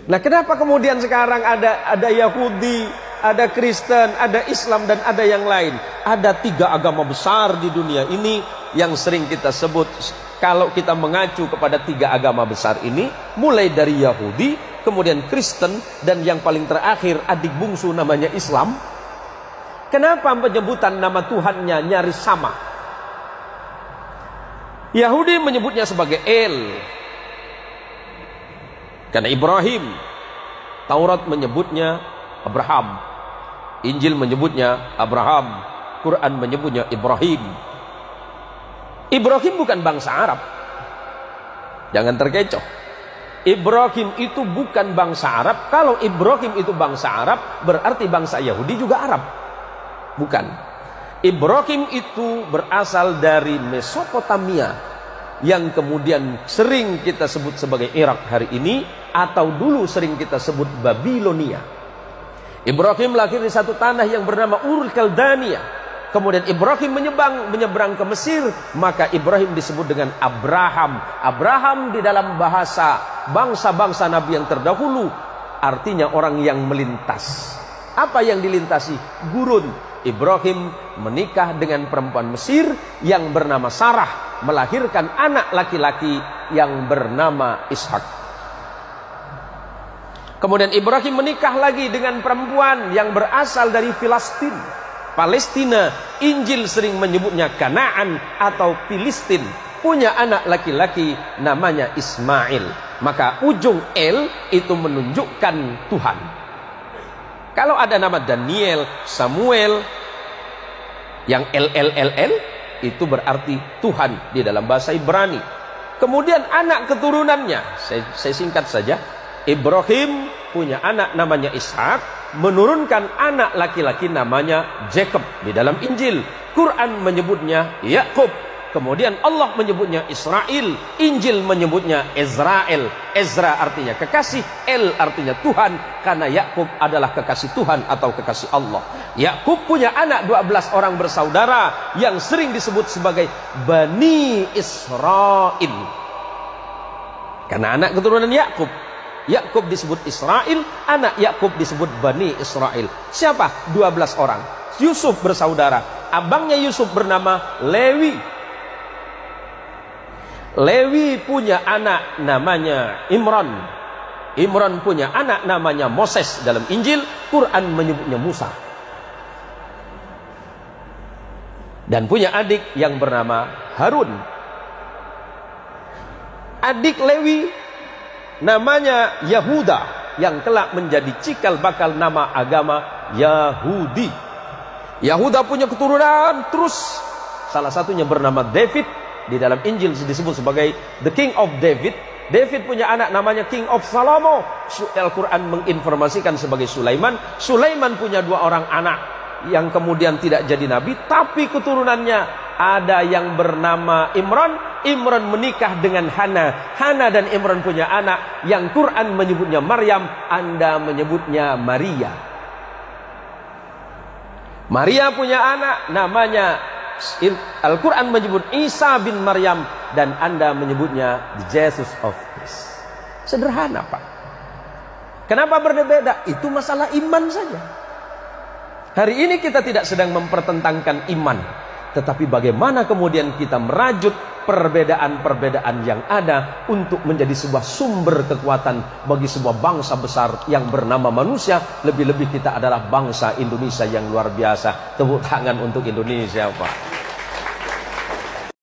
Nah, kenapa kemudian sekarang ada Yahudi, ada Kristen, ada Islam, dan ada yang lain? Ada 3 agama besar di dunia ini yang sering kita sebut. Kalau kita mengacu kepada 3 agama besar ini, mulai dari Yahudi, kemudian Kristen, dan yang paling terakhir adik bungsu namanya Islam. Kenapa penyebutan nama Tuhannya nyaris sama? Yahudi menyebutnya sebagai El, karena Ibrahim. Taurat menyebutnya Abraham, Injil menyebutnya Abraham, Quran menyebutnya Ibrahim. Ibrahim bukan bangsa Arab, jangan terkecoh. Ibrahim itu bukan bangsa Arab. Kalau Ibrahim itu bangsa Arab, berarti bangsa Yahudi juga Arab. Bukan. Ibrahim itu berasal dari Mesopotamia, yang kemudian sering kita sebut sebagai Irak hari ini, atau dulu sering kita sebut Babilonia. Ibrahim lahir di satu tanah yang bernama Urul Kaldania. Kemudian Ibrahim menyeberang ke Mesir, maka Ibrahim disebut dengan Abraham. Abraham di dalam bahasa bangsa-bangsa Nabi yang terdahulu artinya orang yang melintas. Apa yang dilintasi? Gurun. Ibrahim menikah dengan perempuan Mesir yang bernama Sarah, melahirkan anak laki-laki yang bernama Ishak. Kemudian Ibrahim menikah lagi dengan perempuan yang berasal dari Palestina. Injil sering menyebutnya Kanaan atau Filistin. Punya anak laki-laki namanya Ismail. Maka ujung El itu menunjukkan Tuhan. Kalau ada nama Daniel, Samuel, yang LLLL itu berarti Tuhan di dalam bahasa Ibrani. Kemudian anak keturunannya, saya singkat saja. Ibrahim punya anak namanya Ishak, menurunkan anak laki-laki namanya Jacob di dalam Injil. Quran menyebutnya Yakub. Kemudian Allah menyebutnya Israel. Injil menyebutnya Israel. Ezra artinya kekasih, El artinya Tuhan, karena Yakub adalah kekasih Tuhan atau kekasih Allah. Yakub punya anak 12 orang bersaudara yang sering disebut sebagai Bani Israel, karena anak keturunan Yakub. Yakub disebut Israel, anak Yakub disebut Bani Israel. Siapa? 12 orang. Yusuf bersaudara. Abangnya Yusuf bernama Lewi. Lewi punya anak namanya Imran. Imran punya anak namanya Moses. Dalam Injil, Quran menyebutnya Musa. Dan punya adik yang bernama Harun. Adik Lewi namanya Yahuda, yang kelak menjadi cikal bakal nama agama Yahudi. Yahuda punya keturunan terus, salah satunya bernama David. Di dalam Injil disebut sebagai the King of David. David punya anak namanya King of Salomo. Al-Quran menginformasikan sebagai Sulaiman. Sulaiman punya 2 orang anak yang kemudian tidak jadi nabi, tapi keturunannya ada yang bernama Imran. Imran menikah dengan Hana. Hana dan Imran punya anak yang Quran menyebutnya Maryam, Anda menyebutnya Maria. Maria punya anak namanya, Al-Quran menyebut Isa bin Maryam, dan Anda menyebutnya the Jesus of Christ. Sederhana, Pak. Kenapa berbeda? Itu masalah iman saja. Hari ini kita tidak sedang mempertentangkan iman, tetapi bagaimana kemudian kita merajut perbedaan-perbedaan yang ada untuk menjadi sebuah sumber kekuatan bagi sebuah bangsa besar yang bernama manusia. Lebih-lebih kita adalah bangsa Indonesia yang luar biasa. Tepuk tangan untuk Indonesia, Pak.